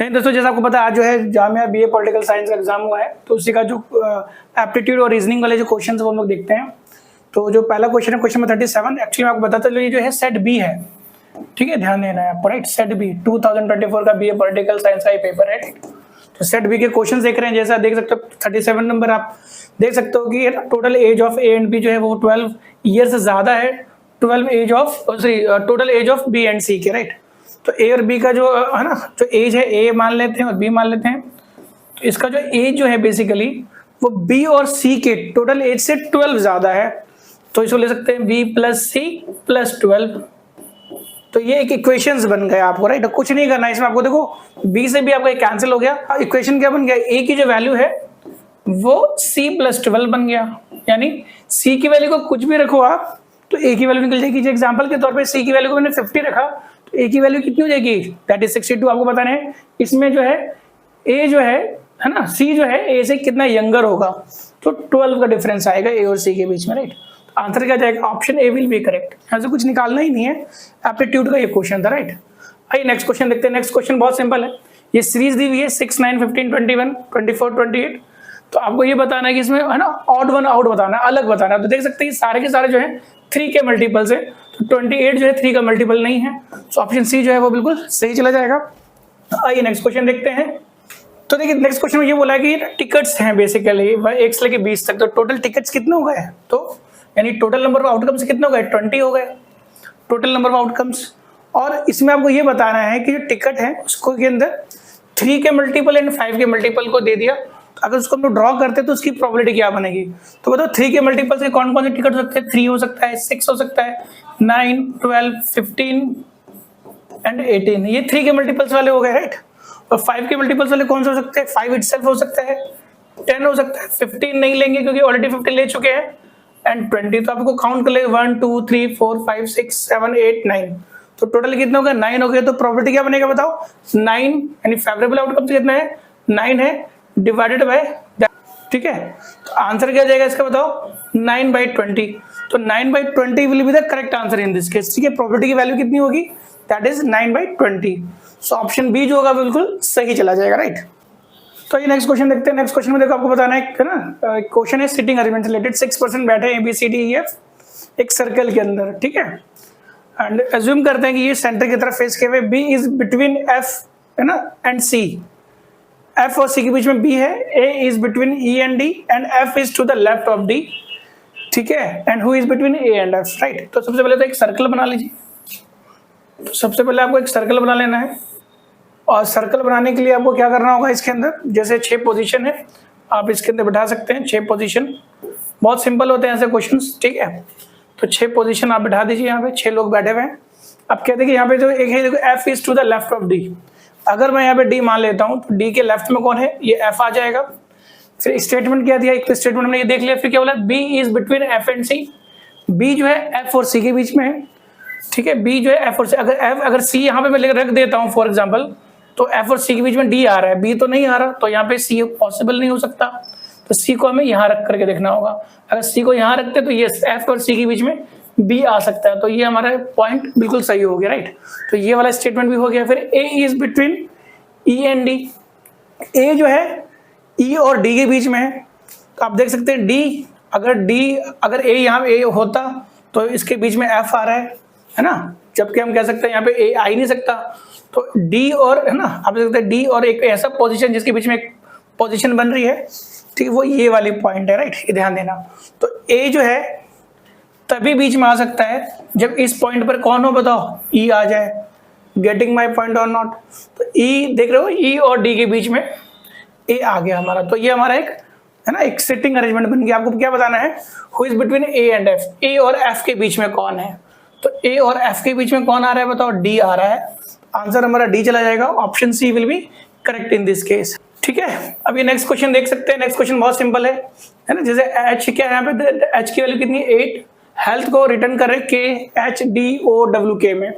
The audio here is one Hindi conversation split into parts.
दोस्तों जैसा आपको पता है आज जो है जामिया बीए पॉलिटिकल साइंस का एग्जाम हुआ है, तो उसी का जो एप्टीट्यूड और रीजनिंग वाले जो क्वेश्चन है वो हम लोग देखते हैं। तो जो पहला क्वेश्चन है क्वेश्चन नंबर 37, एक्चुअली मैं आपको बताता हूँ ये जो है सेट बी है, ठीक है, ध्यान देना है आपको, राइट। सेट बी 2024 का बीए पॉलिटिकल साइंस का ये पेपर है। तो सेट बी के क्वेश्चन देख रहे हैं, जैसा देख सकते हो 37 नंबर आप देख सकते हो कि total age of A and B जो है वो 12 ईयर से ज्यादा है, 12 age of total age of B and C के, राइट। तो ए और बी का जो है ना, जो एज है ए मान लेते हैं और बी मान लेते हैं। तो इसका जो एज जो है बेसिकली वो बी और सी के टोटल एज से 12 ज्यादा है, तो इसको ले सकते हैं बी प्लस सी प्लस 12। तो ये एक इक्वेशंस बन गया आपको, राइट। कुछ नहीं करना इसमें आपको, देखो बी से भी आपका कैंसिल हो गया, इक्वेशन क्या बन गया, ए की जो वैल्यू है वो सी प्लस 12 बन गया, यानी सी की वैल्यू को कुछ भी रखो आप तो ए की वैल्यू निकल जाएगी। एग्जांपल के तौर पे सी की वैल्यू को मैंने 50 रखा तो ए की वैल्यू कितनी हो जाएगी, दैट इज 62। आपको बताना है इसमें जो है ए जो है ना, सी जो है ए से कितना यंगर होगा, तो 12 का डिफरेंस आएगा ए और सी के बीच में, राइट। आंसर क्या जाएगा, option A will be correct. यहाँ से कुछ निकालना ही नहीं है, एप्टीट्यूड का ये क्वेश्चन था, राइट। आइए नेक्स्ट क्वेश्चन देखते हैं। नेक्स्ट क्वेश्चन बहुत सिंपल है, ये सीरीज दी हुई है 6, 9, 15, 21, 24, 28। तो आपको ये बताना है कि इसमें है ना ऑड वन आउट बताना है, अलग बताना है। तो देख सकते हैं सारे के सारे जो है 3 के मल्टीपल्स है, तो 28 जो है 3 का मल्टीपल नहीं है, तो ऑप्शन सी जो है वो बिल्कुल सही चला जाएगा। आइए नेक्स्ट क्वेश्चन देखते हैं। तो देखिए नेक्स्ट क्वेश्चन में ये बोला है कि टिकट्स हैं बेसिकली 1 से लेके 20 तक, तो टोटल टिकट्स कितने हो गए, तो यानी टोटल नंबर ऑफ आउटकम्स कितने हो गए, 20 हो गए टोटल नंबर ऑफ आउटकम्स। और इसमें आपको ये बताना है कि जो टिकट है उसको के अंदर 3 के मल्टीपल एंड 5 के मल्टीपल को दे दिया, तो अगर उसको हम लोग ड्रॉ करते हैं तो उसकी प्रोबेबिलिटी क्या बनेगी। तो बताओ 3 के मल्टीपल से कौन कौन से टिकट हो सकते हैं, 3 हो सकता है, 6 हो सकता है, 9, 12, 15 एंड 18, ये 3 के मल्टीपल्स वाले हो गए, राइट। और 5 के मल्टीपल्स वाले कौन से हो सकते हैं, 5 इटसेल्फ हो सकता है, 10 हो सकता है, 15 नहीं लेंगे क्योंकि ऑलरेडी 15 ले चुके हैं, एंड 20। तो आपको काउंट कर ले 1, 2, 3, 4, 5, 6, 7, 8, 9, तो टोटल कितना हो गया, 9 हो गया। तो प्रोबेबिलिटी क्या बनेगा बताओ, 9 यानी फेवरेबल आउटकम कितना है, 9 है डिवाइडेड बाय, ठीक है। तो आंसर क्या जाएगा इसका बताओ, 9/20। तो 9/20 will be the correct answer in this case, ठीक है। प्रोबेबिलिटी की वैल्यू कितनी होगी, that is 9/20। So option B जो होगा बिल्कुल सही चला जाएगा, राइट। तो ये नेक्स्ट क्वेश्चन देखते हैं। नेक्स्ट क्वेश्चन में देखो आपको बताना है ना, क्वेश्चन है सिटिंग अरेंजमेंट रिलेटेड। 6 पर्सन बैठे हैं ABCDEF एक सर्कल के अंदर, ठीक है। एंड अज्यूम करते हैं कि ये सेंटर की तरफ फेस किए हुए, B इज बिटवीन F है ना एंड C, F और C के बीच में B है, A is between E and D and F is to the left of D, ठीक है, and who is between A and F, right. तो सबसे पहले तो एक सर्कल बना लीजिए। तो सबसे पहले आपको एक सर्कल बना लेना है, और सर्कल बनाने के लिए आपको क्या करना होगा, इसके अंदर जैसे 6 पोजीशन है आप इसके अंदर बैठा सकते हैं, 6 पोजीशन बहुत सिंपल होते हैं ऐसे क्वेश्चंस, ठीक है। तो 6 पोजीशन आप बैठा दीजिए, यहाँ पे 6 लोग बैठे हुए हैं। अब कहते हैं कि यहाँ पे जो एक है देखो F is to the left of D, अगर मैं यहाँ पे D मान लेता हूँ तो D के लेफ्ट में कौन है, ये F आ जाएगा। फिर स्टेटमेंट क्या दिया, एक तो स्टेटमेंट हमने ये देख लिया, फिर क्या बोला, B is between F and C, B जो है F और C के बीच में है, ठीक है। B जो है F और C, अगर C यहाँ पे मैं रख देता हूँ फॉर एग्जाम्पल, तो F और C के बीच में D आ रहा है, B तो नहीं आ रहा, तो यहाँ पे C पॉसिबल नहीं हो सकता, तो C को हमें यहाँ रख करके देखना होगा। अगर C को यहाँ रखते तो ये F और C के बीच में B आ सकता है, तो ये हमारा पॉइंट बिल्कुल सही हो गया, राइट। तो ये वाला स्टेटमेंट भी हो गया। फिर A is between E and D, A जो है E और D के बीच में है, तो आप देख सकते हैं D, अगर A यहाँ पे A होता तो इसके बीच में F आ रहा है ना, जबकि हम कह सकते हैं यहाँ पे A आ ही नहीं सकता, तो D और है ना, आप देख सकते हैं D और एक ऐसा पोजीशन जिसके बीच में एक पोजीशन बन रही है, ठीक है, वो ये वाली पॉइंट है, राइट, ये ध्यान देना। तो A जो है तभी बीच में आ सकता है जब इस पॉइंट पर कौन हो बताओ, E आ जाए, गेटिंग माई पॉइंट और नॉट। तो E देख रहे हो, E और D के बीच में A आ गया हमारा, तो ये हमारा एक है ना एक सिटिंग अरेंजमेंट बन गया। आपको क्या बताना है, who is between A and F, A और F के बीच में कौन है, तो A और F के बीच में कौन आ रहा है बताओ, D आ रहा है, आंसर हमारा D चला जाएगा, option C will be correct in this case, ठीक है। अब ये नेक्स्ट क्वेश्चन देख सकते हैं। नेक्स्ट क्वेश्चन बहुत सिंपल है ना, जैसे H क्या है यहाँ पे, H की वैल्यू कितनी है 8, हेल्थ को रिटर्न कर रहे KHDOWK में,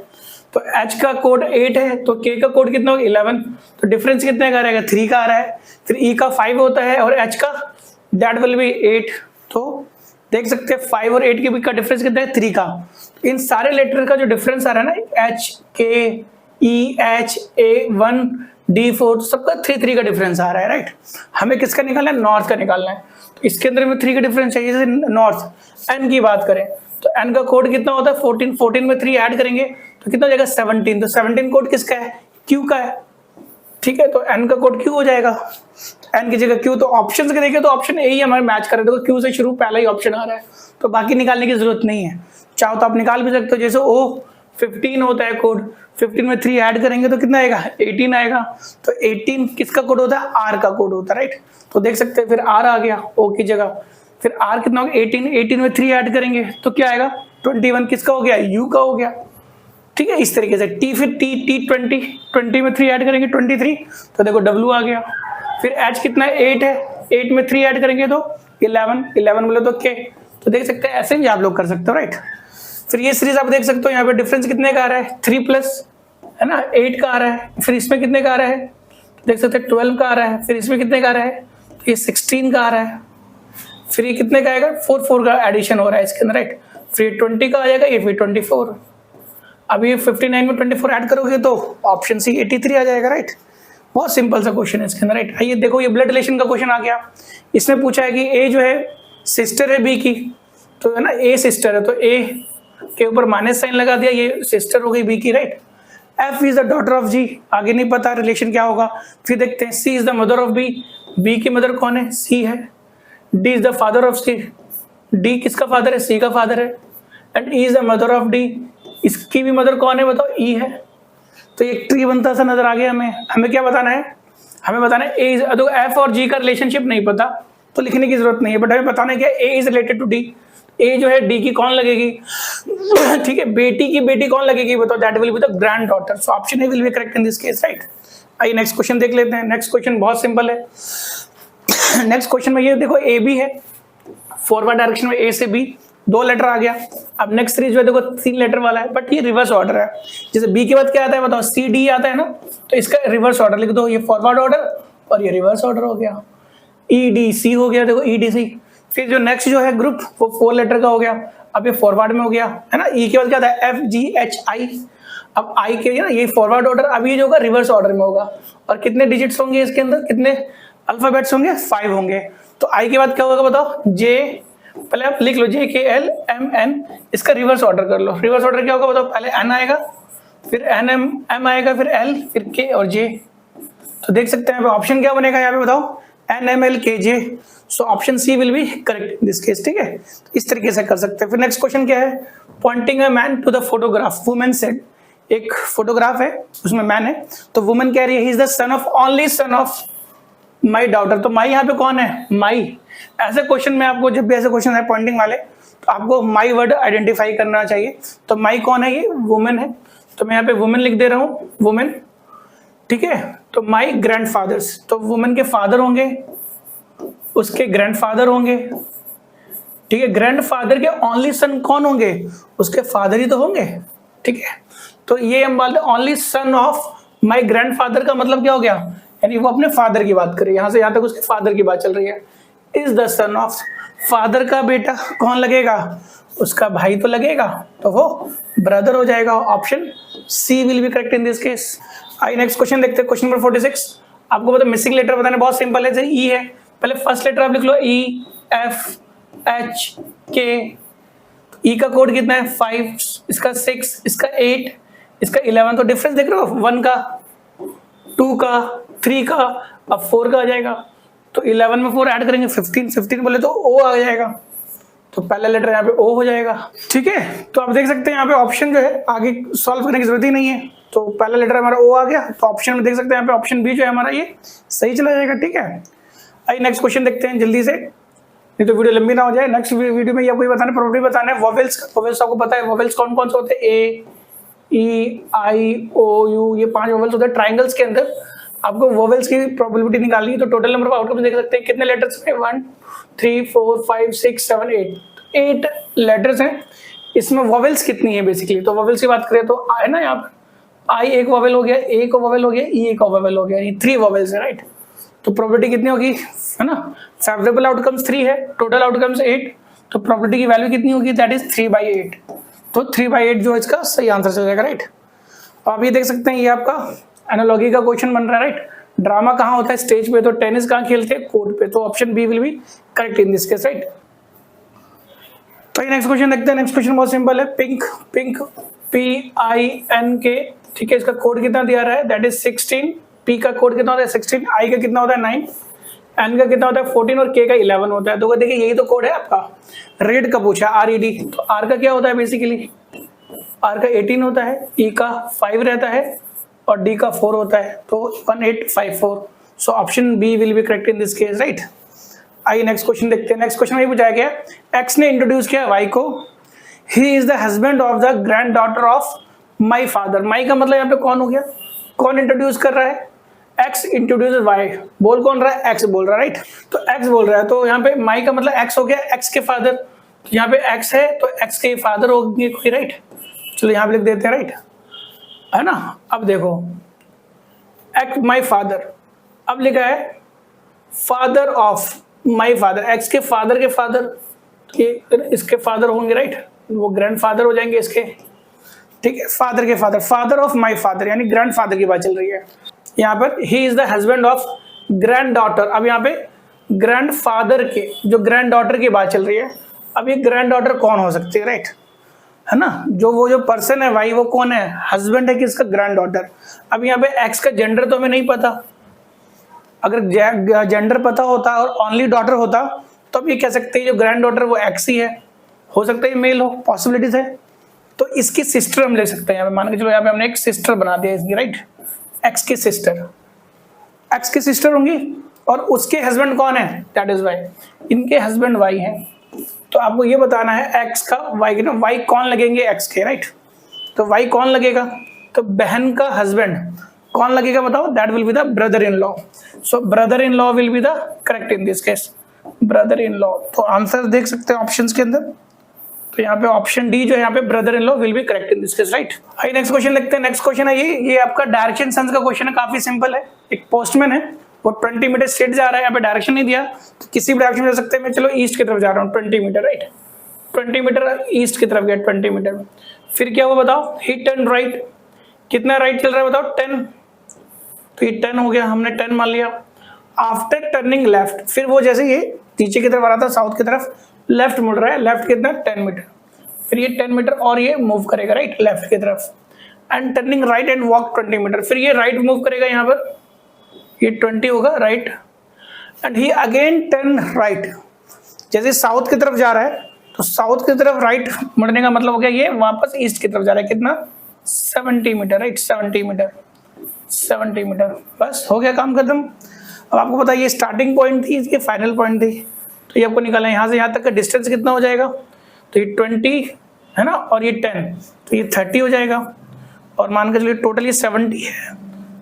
तो H का कोड 8 है, तो K का कोड कितना होगा 11, तो डिफरेंस कितने का रहेगा 3 का आ रहा है। फिर E का 5 होता है और H का दैट विल बी 8, तो देख सकते हैं 5 और 8 के बीच का डिफरेंस कितना है 3 का। इन सारे लेटर का जो डिफरेंस आ रहा है ना, HK EH A1 D4 सबका 3 का डिफरेंस आ रहा है, राइट। हमें किसका निकालना है, नॉर्थ का निकालना है। तो इसके अंदर में 3 का डिफरेंस चाहिए। जैसे नॉर्थ एन की बात करें तो एन का कोड कितना होता है 14, 14 में 3 ऐड करेंगे तो कितना हो जाएगा 17। तो 17 कोड किसका है, क्यू का है, ठीक है। तो एन का कोड क्यू हो जाएगा, एन की जगह क्यू। तो ऑप्शन के देखें तो ऑप्शन ए ही हमारे मैच कर रहे हैं। देखो क्यू से शुरू पहला ही ऑप्शन आ रहा है, तो बाकी निकालने की जरूरत नहीं है। चाहो तो आप निकाल भी सकते हो। जैसे ओ 15 होता है कोड, 15 में 3 ऐड करेंगे तो कितना आएगा 18 आएगा। तो 18 किसका कोड होता है, आर का कोड होता है, राइट। तो देख सकते हैं फिर आर आ गया ओ की जगह। फिर आर कितना होगा 18, 18 में 3 ऐड करेंगे तो क्या आएगा 21। किसका हो गया, यू का हो गया, ठीक है। इस तरीके से टी, फिर टी 20 में 3 ऐड करेंगे 23, तो देखो डब्ल्यू आ गया। फिर एच कितना है 8 है, 8 में 3 ऐड करेंगे तो 11 बोले तो के। तो देख सकते हैं ऐसे भी आप लोग कर सकते हो, राइट। फिर ये सीरीज आप देख सकते हो, यहाँ पे डिफरेंस कितने का आ रहा है 3 प्लस है ना 8 का आ रहा है। फिर इसमें कितने का आ रहा है, तो देख सकते हैं 12 का आ रहा है। फिर इसमें कितने का आ रहा है, तो ये 16 का आ रहा है। फिर ये कितने का आएगा 4 का एडिशन हो रहा है इसके अंदर, राइट। फिर 20 का आ जाएगा, ये फिर 24। अब ये 59 में 24 ऐड करोगे तो ऑप्शन सी 83 आ जाएगा, राइट। बहुत सिंपल सा क्वेश्चन है इसके अंदर, राइट। आइए देखो ये ब्लड रिलेशन का क्वेश्चन आ गया। इसमें पूछा है कि ए जो है सिस्टर है बी की, तो है ना ए सिस्टर है तो ए के ऊपर माइनस साइन लगा दिया, ये सिस्टर हो गई बी की, right. F is the daughter of G, आगे नहीं पता रिलेशन क्या होगा। फिर देखते हैं C is the mother of B, B की मदर कौन है, सी है। D is the father of C, D किसका फादर है, सी का फादर है। And E is the mother of D, इसकी भी मदर कौन है बताओ, ई है। तो एक ट्री बनता सा नजर आ गया हमें क्या बताना है, हमें बताना है ए, तो एफ और जी का रिलेशनशिप नहीं पता तो लिखने की जरूरत नहीं है, बट हमें बताना है क्या ए इज रिलेटेड टू डी। ए जो है डी की कौन लगेगी, ठीक है, बेटी की बेटी कौन लगेगी बताओ, that will be the grand daughter. So option A will be correct in this case, right. आइए नेक्स्ट क्वेश्चन देख लेते हैं। नेक्स्ट क्वेश्चन बहुत सिंपल है। नेक्स्ट क्वेश्चन में ये देखो ए बी है, फॉरवर्ड डायरेक्शन में ए से बी 2 लेटर आ गया। अब नेक्स्ट सीरीज में देखो 3 लेटर वाला है, बट ये रिवर्स ऑर्डर है। जैसे बी के बाद क्या आता है बताओ, सी डी आता है ना, तो इसका रिवर्स ऑर्डर लिख दो। ये फॉरवर्ड ऑर्डर और ये रिवर्स ऑर्डर हो गया। ई डी सी हो गया, देखो ई डी सी। फिर जो नेक्स्ट जो है ग्रुप वो 4 लेटर का हो गया। अब ये फॉरवर्ड में हो गया है ना। ई के बाद क्या आता है एफ जी एच आई। अब आई के ना ये फॉरवर्ड ऑर्डर, अब ये जो होगा रिवर्स ऑर्डर में होगा। और कितने डिजिट्स होंगे इसके अंदर, कितने अल्फाबेट्स होंगे, 5 होंगे। तो आई के बाद क्या होगा बताओ, जे, पहले आप लिख लो जे के एल एम एन, इसका रिवर्स ऑर्डर कर लो। रिवर्स ऑर्डर क्या होगा बताओ, पहले एन आएगा, फिर एन एम एम आएगा, फिर एल, फिर के और जे। तो देख सकते हैं ऑप्शन क्या बनेगा यहाँ पे बताओ, N M L K J. So option C will be correct in this case, ठीक है। तो इस तरीके से कर सकते हैं। फिर नेक्स्ट क्वेश्चन क्या है, pointing a man to the photograph, women said, एक फोटोग्राफ है उसमें मैन है, तो वुमेन कह रही है he is the son of, only son of my daughter. तो माई यहाँ पे कौन है, माई। ऐसे क्वेश्चन में आपको जब भी ऐसे क्वेश्चन है पॉइंटिंग वाले, तो आपको माई वर्ड आइडेंटिफाई करना चाहिए। तो माई कौन है, ये वुमेन है, तो मैं यहाँ पे वुमेन लिख दे रहा हूँ, वुमेन, ठीक है। तो माई ग्रैंडफादर्स, तो वुमेन के फादर होंगे, उसके ग्रैंडफादर होंगे, ठीक है। ग्रैंडफादर के ओनली सन कौन होंगे, उसके फादर ही तो होंगे, ठीक है। तो ये हम बात only son of my grandfather का मतलब क्या हो गया, यानी वो अपने फादर की बात कर रही है, यहाँ से यहाँ तक उसके फादर की बात चल रही है। Is the son of, father का बेटा कौन लगेगा, उसका भाई तो लगेगा, तो वो ब्रदर हो जाएगा। Option C will be correct in this case. आई नेक्स्ट क्वेश्चन देखते हैं, क्वेश्चन नंबर 46। आपको पता मिसिंग लेटर बताना बहुत सिंपल है। जैसे ई है, पहले फर्स्ट लेटर आप लिख लो, ई एफ एच के। ई का कोड कितना है 5, इसका 6, इसका 8, इसका 11। तो डिफरेंस देख रहे हो 1 का, 2 का, 3 का, अब 4 का आ जाएगा। तो 11 में 4 ऐड करेंगे 15, 15 बोले तो ओ आ जाएगा, तो पहला लेटर यहाँ पे ओ हो जाएगा, ठीक है। तो आप देख सकते हैं यहाँ पे ऑप्शन जो है आगे सॉल्व करने की जरूरत ही नहीं है। तो पहला लेटर हमारा ओ आ गया, तो ऑप्शन में देख सकते हैं यहाँ पे ऑप्शन बी जो है हमारा ये सही चला जाएगा, ठीक है। आइए नेक्स्ट क्वेश्चन देखते हैं जल्दी से, नहीं तो वीडियो लंबी ना हो जाए। नेक्स्ट वीडियो में ये आपको बताना प्रॉपर्टी बताना है वोवेल्स। वोवेल्स आपको पता है वोवेल्स कौन कौन से होते हैं, ए ई आई ओ यू, ये 5 वोवेल्स होते हैं। ट्राइंगल्स के अंदर आपको वोवेल्स की प्रोबेबिलिटी निकालनी है, तो टोटल नंबर ऑफ आउटकम देख सकते हैं कितने लेटर्स हैं, 1 3 4 5 6 7 8 लेटर्स हैं। इसमें वोवेल्स कितनी है बेसिकली, तो वोवेल्स की बात करें तो आई ना, यहाँ पर आई एक वोवेल हो गया, ए को वोवेल हो गया, ई एक वोवेल हो गया, ये 3 वोवेल्स है, राइट। तो प्रोबेबिलिटी कितनी होगी, है ना, फेवरेबल आउटकम्स 3 है, टोटल आउटकम्स 8, तो प्रोबेबिलिटी की वैल्यू कितनी होगी, दैट इज 3/8। तो 3/8 जो इसका सही आंसर चल जाएगा, राइट। अब ये देख सकते हैं ये आपका एनालॉजी का क्वेश्चन बन रहा है, राइट। ड्रामा कहाँ होता है? स्टेज पे। तो टेनिस कहाँ खेलते हैं? कोर्ट पे। तो option B will be correct in this case, right. तो नेक्स्ट क्वेश्चन देखते हैं। नेक्स्ट क्वेश्चन बहुत सिंपल है। पिंक, पिंक PINK, ठीक है। इसका कोड कितना दिया रहा है? That is 16। पी का कोड कितना होता है? 16। आई का कितना होता है? 9। एन का कितना होता है? 14 और के का 11 होता है। तो देखिए यही तो कोड है आपका। रेड का पूछा, RED। तो आर का क्या होता है? बेसिकली आर का 18 होता है, ई का 5 रहता है और डी का 4 होता है। तो 1854। So option B will be correct in this case, right. आइए नेक्स्ट क्वेश्चन देखते हैं। नेक्स्ट क्वेश्चन में पूछा गया एक्स ने इंट्रोड्यूस किया वाई को। He is the husband of the granddaughter of my father. My का मतलब यहाँ पे कौन हो गया? कौन इंट्रोड्यूस कर रहा है? X introduce Y. बोल कौन रहा है? एक्स बोल रहा है, राइट। तो एक्स बोल रहा है, तो यहाँ पे माई का मतलब एक्स हो गया, एक्स के फादर। यहाँ पे एक्स है तो एक्स के फादर होंगे कोई, राइट। चलो यहाँ पे लिख देते हैं, राइट, है ना। अब देखो एक्स माई फादर, अब लिखा है father of my father. X के फादर के फादर, इसके फादर होंगे, राइट। वो ग्रैंड फादर हो जाएंगे इसके, ठीक है। फादर के father, father of my father, यानी ग्रैंड फादर की बात चल रही है यहाँ पर। ही is the husband of grand daughter. अब यहाँ पे ग्रैंड फादर के, जो ग्रैंड डॉटर की बात चल रही है। अब ये ग्रैंड डॉटर कौन हो सकती है, राइट, है ना। जो पर्सन है भाई, वो कौन है? हस्बैंड है किसका? Grand daughter. अब यहाँ पे एक्स का जेंडर तो हमें नहीं पता। अगर जेंडर पता होता और ओनली डॉटर होता तो अब ये कह सकते हैं जो ग्रैंड डॉटर वो एक्स ही है। हो सकता है मेल हो, पॉसिबिलिटीज है। तो इसकी सिस्टर हम ले सकते हैं यहाँ पे। मान के चलो यहाँ पे हमने एक सिस्टर बना दिया इसकी, राइट। एक्स की सिस्टर, एक्स की सिस्टर होंगी और उसके हस्बैंड कौन है? That is Y. इनके हस्बैंड वाई हैं। तो आपको ये बताना है एक्स का वाई के ना, वाई कौन लगेंगे? एक्स के, राइट। तो वाई कौन लगेगा? तो बहन का हस्बैंड कौन लगेगा बताओ? That will be the brother in law. So brother in law will be the correct in this case, brother in law. तो आंसर देख सकते हैं ऑप्शंस के अंदर। तो यहाँ पे ऑप्शन डी जो है यहाँ पे brother in law will be correct in this case, right. आइए नेक्स्ट क्वेश्चन देखते हैं। नेक्स्ट क्वेश्चन है ये आपका डायरेक्शन सेंस का क्वेश्चन है। काफी सिंपल है। एक पोस्टमैन है, वो 20 मीटर स्ट्रेट जा रहा है। यहाँ पे डायरेक्शन नहीं दिया तो किसी भी डायरेक्शन में जा सकते हैं। मैं चलो ईस्ट की तरफ जा रहा हूँ 20 मीटर, राइट। 20 मीटर ईस्ट की तरफ गया 20 मीटर। फिर क्या हुआ बताओ? ही टर्न राइट। कितना राइट चल रहा है बताओ? 10। तो ये 10 हो गया, हमने 10 मान लिया। आफ्टर टर्निंग लेफ्ट, फिर वो जैसे ये नीचे की तरफ आ रहा था साउथ की तरफ, लेफ्ट मुड़ रहा है। लेफ्ट कितना? 10 मीटर। फिर ये 10 मीटर और ये मूव करेगा, राइट, लेफ्ट की तरफ। And turning right and walk 20 meter. फिर ये राइट मूव करेगा यहाँ पर, ये 20 होगा, right. And he again turn right. जैसे साउथ की तरफ जा रहा है तो साउथ की तरफ राइट मुड़ने का मतलब हो गया ये वापस ईस्ट की तरफ जा रहा है। कितना? 70 मीटर, राइट। 70 metre, 70 metre. बस हो गया काम खत्म। अब आपको पता है ये स्टार्टिंग पॉइंट थी, इसकी फाइनल पॉइंट थी। तो ये आपको निकालना है यहाँ से यहाँ तक का डिस्टेंस कितना हो जाएगा? तो ये 20 है ना, और ये 10, तो ये 30 हो जाएगा। और मान के चलिए टोटल ये 70 है।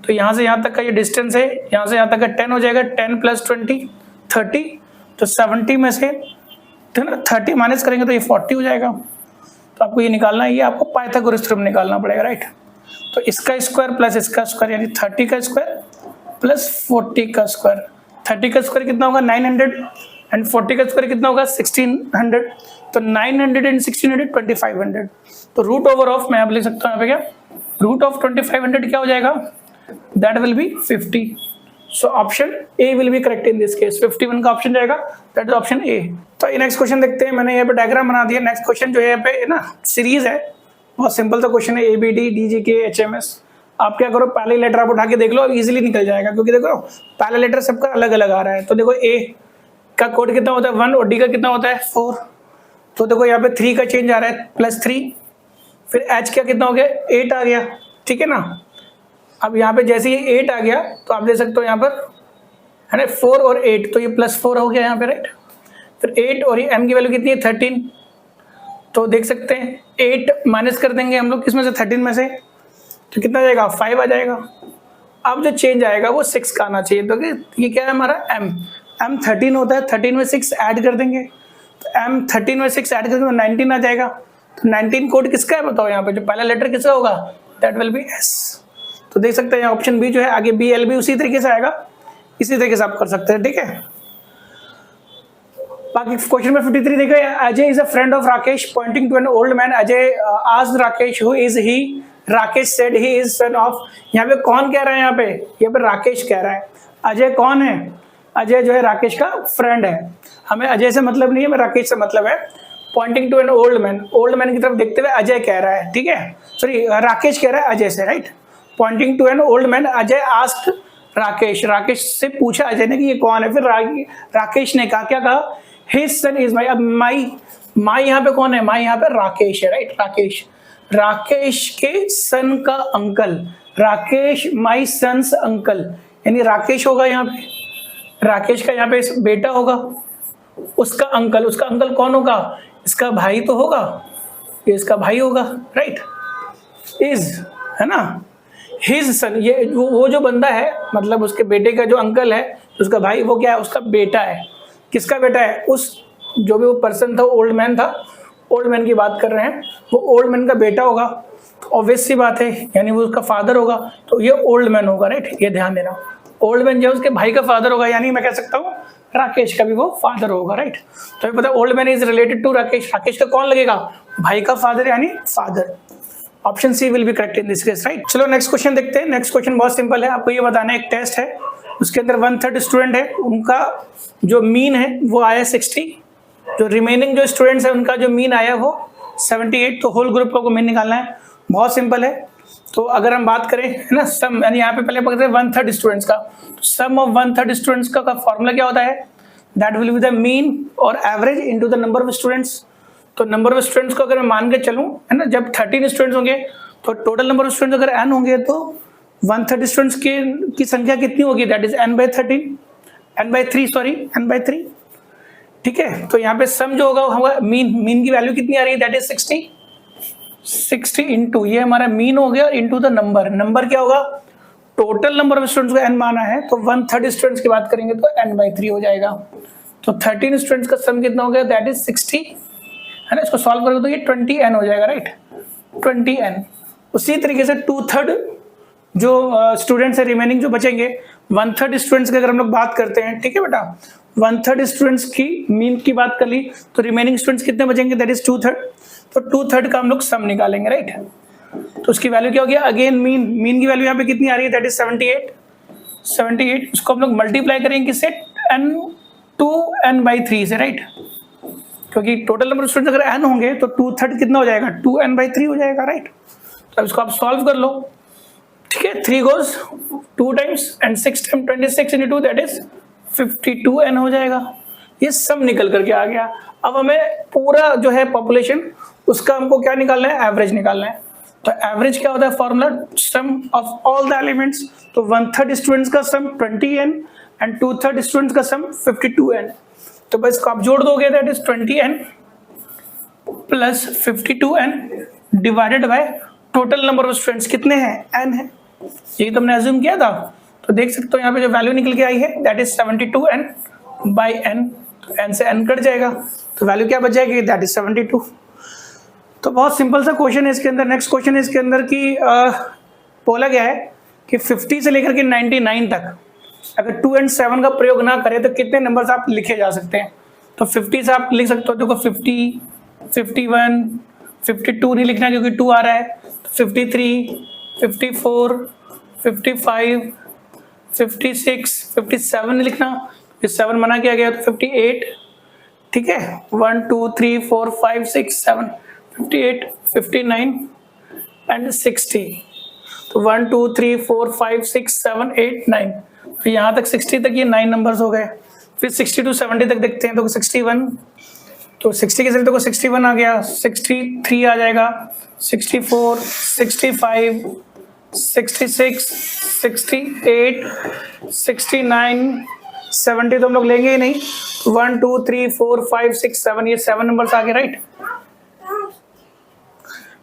तो यहाँ से यहाँ तक का ये डिस्टेंस है, यहाँ से यहाँ तक का 10 हो जाएगा। 10 + 20 30। तो 70 में से 30 माइनस करेंगे तो ये 40 हो जाएगा। तो आपको ये निकालना है, ये आपको पाइथागोरस थ्योरम निकालना पड़ेगा, राइट। तो इसका स्क्वायर प्लस इसका स्क्वायर, यानी 30 का स्क्वायर प्लस 40 का स्क्वायर। 30 का स्क्वायर कितना होगा? 900 एंड 40 का स्क्वायर कितना होगा? 1600। तो 900 एंड 1600 2500। तो रूट ओवर ऑफ, मैं अब लिख सकता हूँ यहाँ पे क्या, रूट ऑफ 2500 क्या हो जाएगा? That will B 50। So option A will be correct in this case. 51 का ऑप्शन जाएगा, दैट इज ऑप्शन ए। तो ये नेक्स्ट क्वेश्चन देखते हैं। मैंने यहाँ पे डायग्राम बना दिया। नेक्स्ट क्वेश्चन जो है यहाँ पे ना सीरीज है, बहुत सिंपल सा क्वेश्चन है। ABD DGK HMS। आप क्या करो, पहले लेटर आप उठा के देख लो, अब इजीली निकल जाएगा। क्योंकि देखो पहला लेटर सबका अलग अलग आ रहा है। तो देखो A का कोड कितना होता है? 1 और D का कितना होता है? 4। तो देखो यहाँ पे 3 का चेंज आ रहा है, +3। फिर H का कितना हो गया? 8 आ गया, ठीक है ना। अब यहाँ पे जैसे ये 8 आ गया तो आप देख सकते हो यहाँ पर है ना 4 और 8, तो ये +4 हो गया यहाँ पे, राइट। फिर 8 और ये M की वैल्यू कितनी है? 13। तो देख सकते हैं 8 माइनस कर देंगे हम लोग किसमें से? 13 में से। तो कितना आ जाएगा? 5 आ जाएगा। अब जो चेंज आएगा वो 6 का आना चाहिए। तो ये क्या है हमारा? M 13 होता है, 13 में 6 ऐड कर देंगे। तो M 13 में 6 ऐड करके 19 आ जाएगा। तो 19 कोड किसका है बताओ? यहाँ पे जो पहला लेटर किसका होगा? That will B S। तो देख सकते हैं ऑप्शन बी जो है, आगे BL भी उसी तरीके से आएगा, इसी तरीके से आप कर सकते हैं, ठीक है। बाकी क्वेश्चन में 53 देखो, Ajay is a friend of Rakesh pointing to an old man. Ajay asked Rakesh who is he, Rakesh said he is son of, यहाँ पे कौन कह रहा है, यहाँ पे राकेश कह रहा है। अजय कौन है, अजय जो है राकेश का फ्रेंड है। हमें अजय से मतलब नहीं है, हमें राकेश से मतलब है। Pointing to an old man, old man की तरफ देखते हुए अजय कह रहा है, ठीक है, सॉरी राकेश कह रहा है अजय से, right. Pointing to an old man Ajay asked Rakesh, Rakesh से पूछा अजय ने कि ये कौन है। फिर राकेश ने कहा, क्या कहा, हिज सन इज माई। अब माई यहाँ पे कौन है, माई यहाँ पे राकेश है, राइट, राकेश, राकेश के सन का अंकल, राकेश माई सन्स अंकल, यानी राकेश होगा यहाँ पे, राकेश का यहाँ पे बेटा होगा, उसका अंकल कौन होगा, इसका भाई तो होगा, ये इसका भाई होगा, राइट, इज, है ना, हिज सन, ये वो जो बंदा है, मतलब उसके बेटे का जो अंकल है, उसका भाई, वो क्या है, उसका बेटा है। किसका बेटा है, उस जो भी वो पर्सन था, ओल्ड मैन था, ओल्ड मैन की बात कर रहे हैं, वो ओल्ड मैन का बेटा होगा, तो ऑब्वियस सी बात है, यानी वो उसका फादर होगा, तो ये ओल्ड मैन होगा, राइट, ये ध्यान देना। ओल्ड मैन जो है उसके भाई का फादर होगा, यानी मैं कह सकता हूँ राकेश का भी वो फादर होगा, राइट। तो ये पता है old man is related to Rakesh, Rakesh का कौन लगेगा, भाई का फादर यानी father. Option C will be correct in this case, right. चलो नेक्स्ट क्वेश्चन देखते हैं। नेक्स्ट क्वेश्चन बहुत सिंपल है, आपको ये बताना है, एक टेस्ट है, उसके अंदर 1/3 स्टूडेंट है, उनका जो मीन है वो आया 60, जो रिमेनिंग जो स्टूडेंट्स है उनका जो मीन आया वो 78, तो होल ग्रुप को मीन निकालना है। बहुत सिंपल है। तो अगर हम बात करें, है ना, सम, यानी यहाँ पे पहले पकड़ते हैं 1/3 स्टूडेंट्स का, तो सम ऑफ 1/3 स्टूडेंट्स का फॉर्मूला क्या होता है, that will be the mean और average into the number of students. तो नंबर ऑफ स्टूडेंट्स को अगर मैं मान के चलूं, है ना, जब 13 स्टूडेंट्स होंगे तो टोटल नंबर ऑफ स्टूडेंट्स अगर n होंगे तो 1/3 स्टूडेंट्स की संख्या कितनी होगी, दैट इज n/3, ठीक है। तो यहाँ पे सम जो होगा मीन की वैल्यू कितनी आ रही है, दैट इज 60 इंटू, ये हमारा मीन हो गया, इंटू द नंबर क्या होगा, टोटल नंबर ऑफ स्टूडेंट्स को n माना है, तो 1/3 स्टूडेंट्स की बात करेंगे तो n/3 हो जाएगा। तो 13 स्टूडेंट्स का सम कितना हो गया, दैट इज 60, है ना, इसको सॉल्व करोगे तो ये 20n हो जाएगा, राइट, 20n। उसी तरीके से 2/3 जो स्टूडेंट्स है रिमेनिंग जो बचेंगे, 1/3 स्टूडेंट्स की अगर हम लोग बात करते हैं, ठीक है बेटा, 1/3 स्टूडेंट्स की मीन की बात कर ली, तो रिमेनिंग स्टूडेंट्स कितने बचेंगे, दैट इज 2/3, तो 2/3 का हम लोग सम निकालेंगे, राइट। तो उसकी वैल्यू क्या हो गया, अगेन मीन की वैल्यू यहाँ पे कितनी आ रही है, दैट इज 78, उसको हम लोग मल्टीप्लाई करेंगे किससे, n/3 से, राइट, क्योंकि टोटल नंबर ऑफ स्टूडेंट्स अगर n होंगे तो 2/3 कितना हो जाएगा, 2n/3 हो जाएगा, राइट। तो इसको आप सॉल्व कर लो, ठीक है, 3 goes 2 times and 6 times 26 into 2 that is 52n हो जाएगा। ये सब निकल करके आ गया। अब हमें पूरा जो है पॉपुलेशन, उसका हमको क्या निकालना है, एवरेज निकालना है। तो एवरेज क्या होता है, formula some of all the elements, तो 1/3 स्टूडेंट्स का सम 20n एंड 2/3 स्टूडेंट्स का सम 52n। तो बस इसको आप जोड़ दोगे, that is 20n plus 52n divided by total number of students कितने हैं, n है, यही तो हमने अज्यूम किया था। तो देख सकते हो यहाँ पे जो वैल्यू निकल के आई है, that is 72n by n, तो n से n कट जाएगा, तो वैल्यू क्या बच जाएगी, दैट इज 72। तो बहुत सिंपल सा क्वेश्चन है इसके अंदर। नेक्स्ट क्वेश्चन है इसके अंदर की बोला गया है कि 50 से लेकर के 99 तक अगर 2 and 7 का प्रयोग ना करें तो कितने नंबर्स आप लिखे जा सकते हैं। तो 50 से आप लिख सकते हो, देखो 50, 51, 52 नहीं लिखना क्योंकि 2 आ रहा है, तो 53, 54, 55, 56, 57 नहीं लिखना, फिर 7 मना किया गया, तो 58, ठीक है, 1 2 3 4 5 6 7, 58, 59 एंड 60। तो 1 2 3 4 5 6 7 8 9, तो यहाँ तक 60 तक ये 9 नंबर्स हो गए। फिर 60 to 70 तक देखते हैं, तो 61, तो 60 के जरिए तो 61 आ गया, 63 आ जाएगा, 64, 65, 66, 68, 69, 70 तो हम लोग लेंगे ही नहीं, 1 2 3 4 5 6 7, ये 7 नंबर्स आ गए, राइट।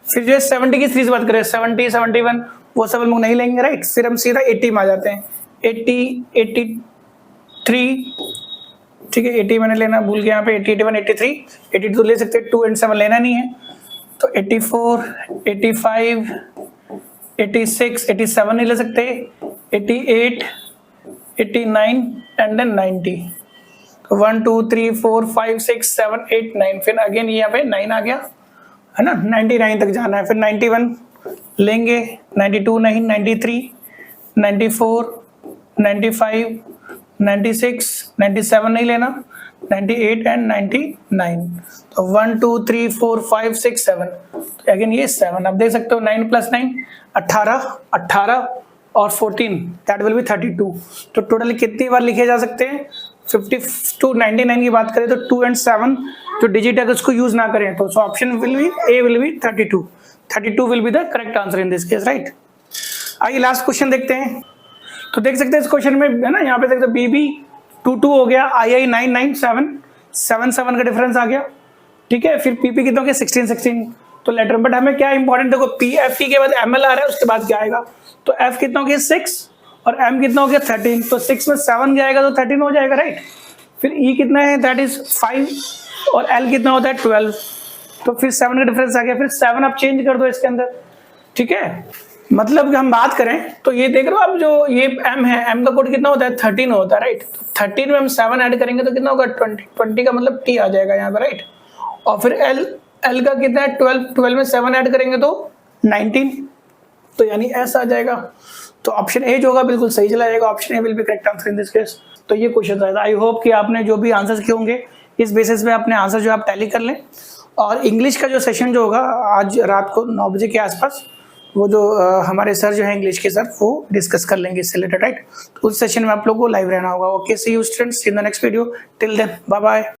फिर जो 70 की सीरीज बात करें, 70, 71 वो सब हम लोग नहीं लेंगे, राइट। फिर हम सीधा 80 में आ जाते हैं, 80, 83, ठीक है, 80 मैंने लेना भूल गया यहाँ पे, 80, 81, 83, 82 तो ले सकते हैं, 2 and 7 लेना नहीं है, तो 84, 85, 86, 87 नहीं ले सकते, 88, 89 एंड देन 90। तो 1 2 3 4 5 6 7 8 9, फिर अगेन यहाँ पे 9 आ गया, है ना, 99 तक जाना है। फिर 91 लेंगे 92 नहीं, 93, 94, 95, 96, 97 नहीं लेना, 98 एंड 99। तो 1 2 3 4 5 6 7, अगेन ये 7। अब देख सकते हो 9 + 9 18, 18 और 14 दैट विल बी 32। तो टोटली कितनी बार लिखे जा सकते हैं? 50 to 99 की बात करें तो 2 and 7 जो डिजिट है उसको यूज ना करें तो option will be A will be 32। 32 will be the correct answer in this case, right. आइए लास्ट क्वेश्चन देखते हैं। तो देख सकते हैं इस क्वेश्चन में है ना, यहाँ पे देखते BB 22 हो गया, II 997, 7 का डिफरेंस आ गया, ठीक है। फिर PP कितना हो गया 16 तो लेटर, बट हमें क्या इंपॉर्टेंट, देखो PFT के बाद ML आ रहा है, उसके बाद क्या आएगा, तो F कितना हो गया 6 और M कितना हो गया 13, तो 6 में 7 जाएगा तो 13 हो जाएगा, राइट। फिर E कितना है, दैट इज 5 और L कितना होता है 12, तो फिर 7 का डिफरेंस आ गया। फिर 7 आप चेंज कर दो इसके अंदर, ठीक है। मतलब हम बात करें तो ये देख रहे हो, अब जो ये M है, M का कोड कितना होता है 13 होता है, राइट। तो 13 में हम 7 ऐड करेंगे तो कितना होगा 20 का मतलब T आ जाएगा यहाँ पर, राइट। और फिर L का कितना है 12 में 7 ऐड करेंगे तो 19, तो यानी S आ जाएगा। तो ऑप्शन ए जो होगा बिल्कुल सही चला जाएगा, option A will be correct answer in this case. तो ये क्वेश्चन आया था। आई होप कि आपने जो भी आंसर्स किए होंगे इस बेसिस पे अपने आंसर जो आप टैली कर लें। और इंग्लिश का जो सेशन जो होगा आज रात को 9 बजे के आसपास, वो जो हमारे सर जो है इंग्लिश के सर, वो डिस्कस कर लेंगे इससे रिलेटेड, राइट। तो उस सेशन में आप लोगों को लाइव रहना होगा। Okay, see you students in the next video, till then bye bye.